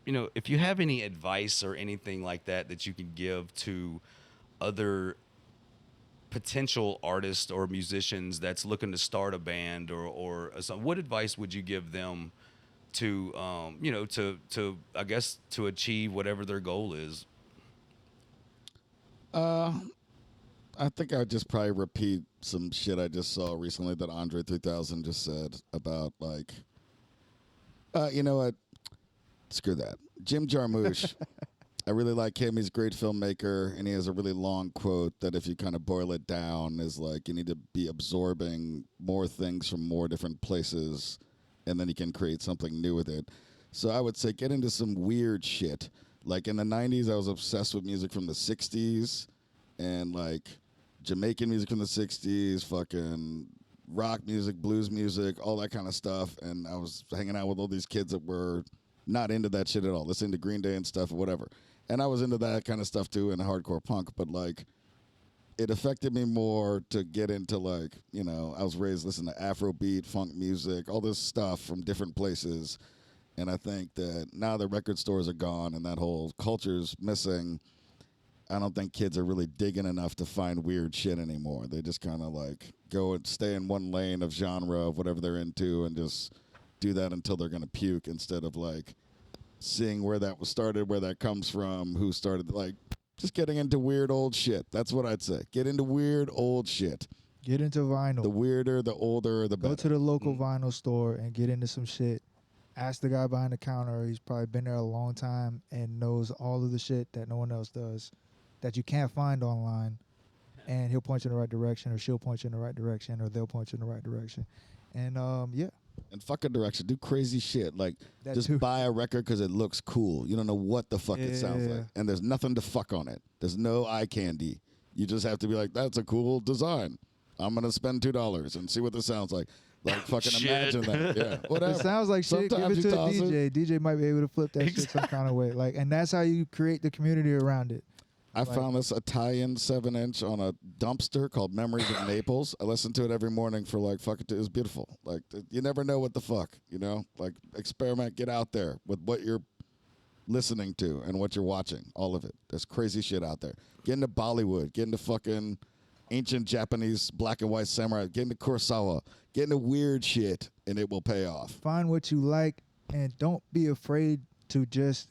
you know, if you have any advice or anything like that that you can give to other potential artists or musicians that's looking to start a band or something, what advice would you give them to you know, to I guess to achieve whatever their goal is? I think I would just probably repeat some shit I just saw recently that Andre 3000 just said about, like, you know what? Screw that. Jim Jarmusch. I really like him. He's a great filmmaker, and he has a really long quote that, if you kind of boil it down, is like you need to be absorbing more things from more different places, and then you can create something new with it. So I would say get into some weird shit. Like in the 90s, I was obsessed with music from the 60s and like Jamaican music from the 60s, fucking rock music, blues music, all that kind of stuff. And I was hanging out with all these kids that were not into that shit at all, listening to Green Day and stuff or whatever. And I was into that kind of stuff too, and hardcore punk, but like it affected me more to get into, like, you know, I was raised listening to Afrobeat, funk music, all this stuff from different places. And I think that now the record stores are gone and that whole culture's missing. I don't think kids are really digging enough to find weird shit anymore. They just kind of like go and stay in one lane of genre of whatever they're into and just do that until they're going to puke, instead of like seeing where that was started, where that comes from, who started, like just getting into weird old shit. That's what I'd say. Get into weird old shit. Get into vinyl. The weirder, the older, the Go better. to the local vinyl store and get into some shit. Ask the guy behind the counter. He's probably been there a long time and knows all of the shit that no one else does, that you can't find online. And he'll point you in the right direction, or she'll point you in the right direction, or they'll point you in the right direction. And yeah, And fucking direction. Do crazy shit. Like, That just too. buy a record because it looks cool. You don't know what the fuck it sounds Yeah. like. And there's nothing to fuck on it. There's no eye candy. You just have to be like, that's a cool design. I'm going to spend $2 and see what this sounds like. Like, fucking Shit. imagine that. Yeah, whatever. it sounds like shit. Give Sometimes it you to a toss it. DJ. DJ might be able to flip that shit some kind of way. Like, and that's how you create the community around it. I found this Italian 7-inch on a dumpster called Memories of Naples. I listen to it every morning for like fuck it. It was beautiful. Like you never know what the fuck, you know. Like experiment, get out there with what you're listening to and what you're watching. All of it. There's crazy shit out there. Get into Bollywood. Get into fucking ancient Japanese black and white samurai. Get into Kurosawa. Get into weird shit, and it will pay off. Find what you like, and don't be afraid to just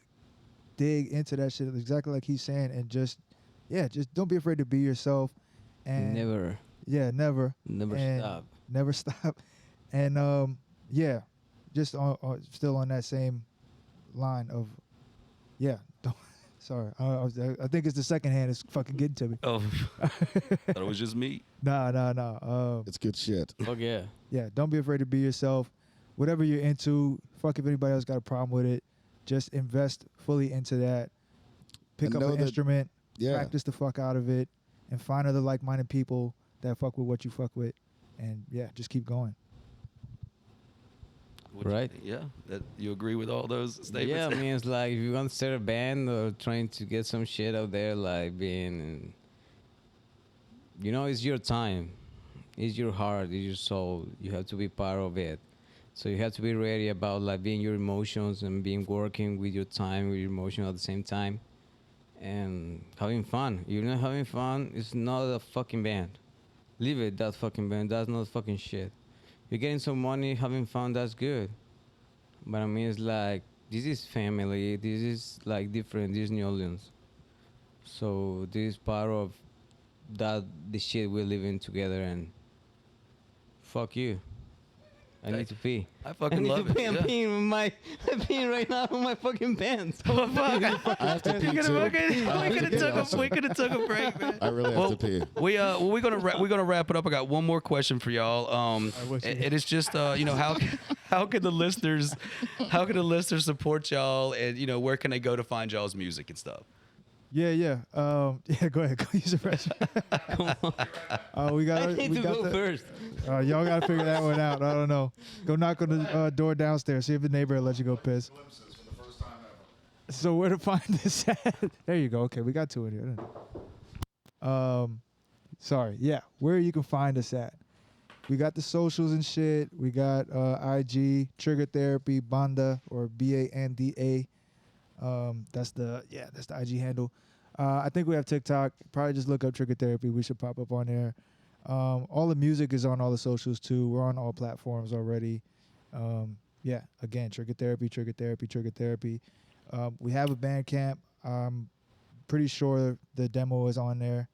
dig into that shit. Exactly like he's saying, and just don't be afraid to be yourself. And Never never and stop. Never stop. And just still on that same line of don't. Sorry, I think it's the second hand is fucking getting to me. Oh, thought it was just me. Nah. It's good shit. Fuck yeah. Yeah, don't be afraid to be yourself. Whatever you're into, fuck if anybody else got a problem with it. Just invest fully into that. Pick And up know an that- instrument, Yeah. practice the fuck out of it, and find other like-minded people that fuck with what you fuck with. And just keep going. What do you Right. think? Yeah. That you agree with all those statements? Yeah, I mean, it's like if you want to start a band or trying to get some shit out there, like being, it's your time, it's your heart, it's your soul. You have to be part of it. So you have to be ready about like being your emotions and being working with your time, with your emotion at the same time, and having fun. If you're not having fun, it's not a fucking band. Leave it, that fucking band. That's not fucking shit. You're getting some money, having fun, that's good. But I mean, it's like, this is family, this is like different, this is New Orleans. So this is part of the shit we're living together, and fuck you. I need to pee. I fucking need love to it. pee. I'm Yeah. peeing with I'm peeing right now with my fucking pants. Oh, fuck. I have to pee too. We could have took a break, man. I really have to pee. We're gonna wrap it up. I got one more question for y'all. wish you It is just how can the listeners support y'all, and where can they go to find y'all's music and stuff? Yeah. Go ahead. Go use the restroom. Come on. We got. I need we to got go the, first. Y'all gotta figure that one out. I don't know. Go knock on the door downstairs. See if the neighbor will let you go piss. So where to find this at? There you go. Okay, we got two in here. Sorry. Yeah, where you can find us at. We got the socials and shit. We got IG, Trigger Therapy, Banda or BANDA. That's the IG handle. I think we have TikTok. Probably just look up Trigger Therapy. We should pop up on there. All the music is on all the socials too. We're on all platforms already. Again, Trigger Therapy. We have a Bandcamp. I'm pretty sure the demo is on there.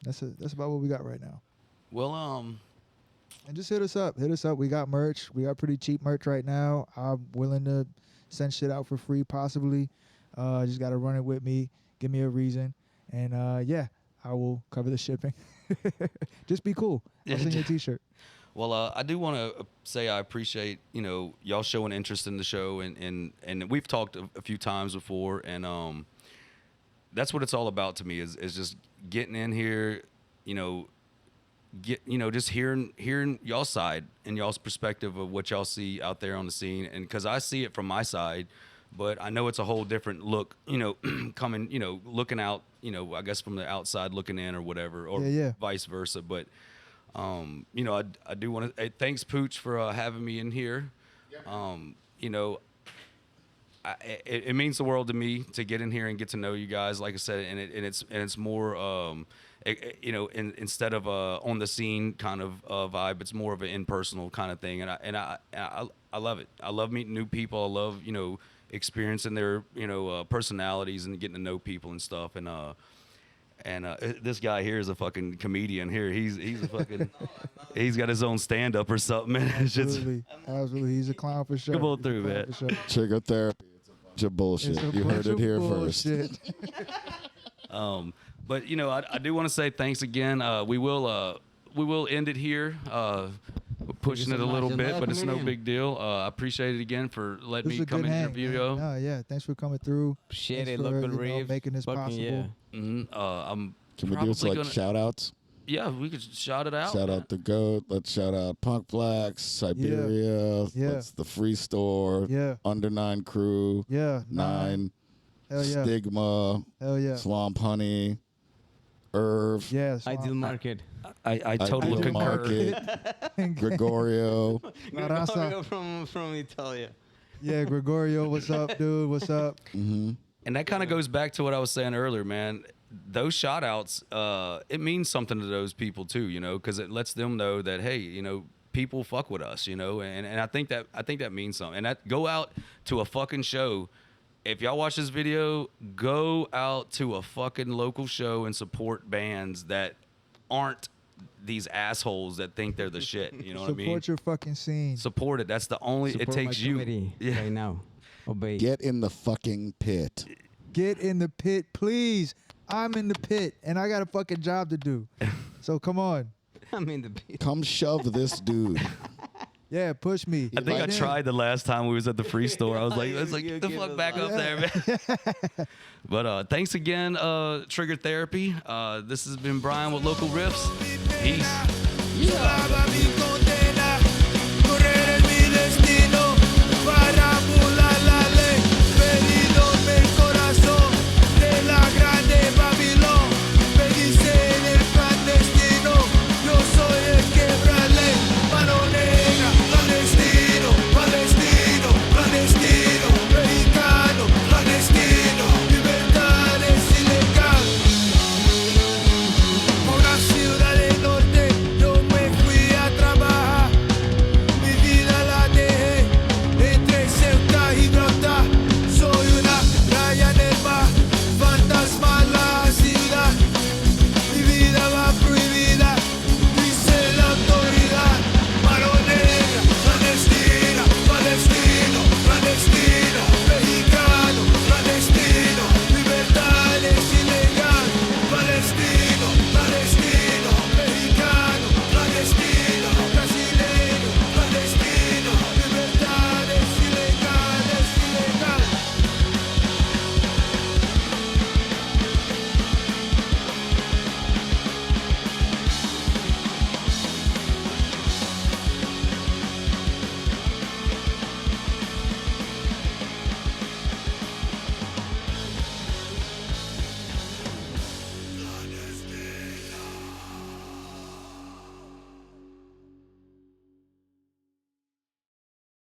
That's about what we got right now. Well, And just hit us up. We got merch. We got pretty cheap merch right now. I'm willing to send shit out for free, possibly. Just got to run it with me. Give me a reason. And, I will cover the shipping. Just be cool. I'll send you a T-shirt. Well, I do want to say I appreciate y'all showing interest in the show, and we've talked a few times before, and that's what it's all about to me is just getting in here, just hearing y'all's side and y'all's perspective of what y'all see out there on the scene, and because I see it from my side, but I know it's a whole different look, coming, looking out, I guess from the outside looking in or whatever, or vice versa, but. I do want to. Thanks, Pooch, for having me in here. It means the world to me to get in here and get to know you guys. Like I said, and it's more, instead of on the scene kind of vibe, it's more of an impersonal kind of thing. And I love it. I love meeting new people. I love experiencing their personalities and getting to know people and stuff. And this guy here is a fucking comedian. Here, he's a fucking, he's got his own stand up or something. Man, it's just Absolutely. He's a clown for sure. come on through, man. Trigger Therapy. It's a bunch of bullshit. You heard it here first. But I do want to say thanks again. We will end it here. We're pushing it a little bit, but it's no big deal. I appreciate it again for letting me come and interview you. Thanks for coming through. Appreciate it, Thanks for, local Riffs. making this Fucking possible. yeah. I'm Can we do probably like shout outs? Yeah, we could shout it out. Shout man. out the GOAT. Let's shout out Punk Blacks, Siberia. Yeah. Let's the Free Store. Yeah. Under 9 Crew. Yeah. 9. Hell yeah. Stigma, Hell yeah. Swamp Honey, Irv, Yeah. Ideal market. I totally Ideal concur. Market, Gregorio. La Raza. Gregorio from Italia. Yeah, Gregorio, what's up, dude? What's up? And that kind of goes back to what I was saying earlier, man. Those shout outs, it means something to those people too, you know, because it lets them know that, hey, you know, people fuck with us, you know, and I think that means something. And that go out to a fucking show. If y'all watch this video, go out to a fucking local show and support bands that aren't these assholes that think they're the shit. You know what I mean? Support your fucking scene. Support it. That's the only. Support it takes my you. committee Yeah. right now. Obey. Get in the fucking pit. Get in the pit, please. I'm in the pit, and I got a fucking job to do. So come on. I'm in the pit. Come shove this dude. Yeah, push me. I think I Right in. tried the last time we was at the free store. I was like, let's You get the give fuck us back up there, man. But thanks again, Trigger Therapy. This has been Brian with Local Riffs. Peace. Blah, blah, blah,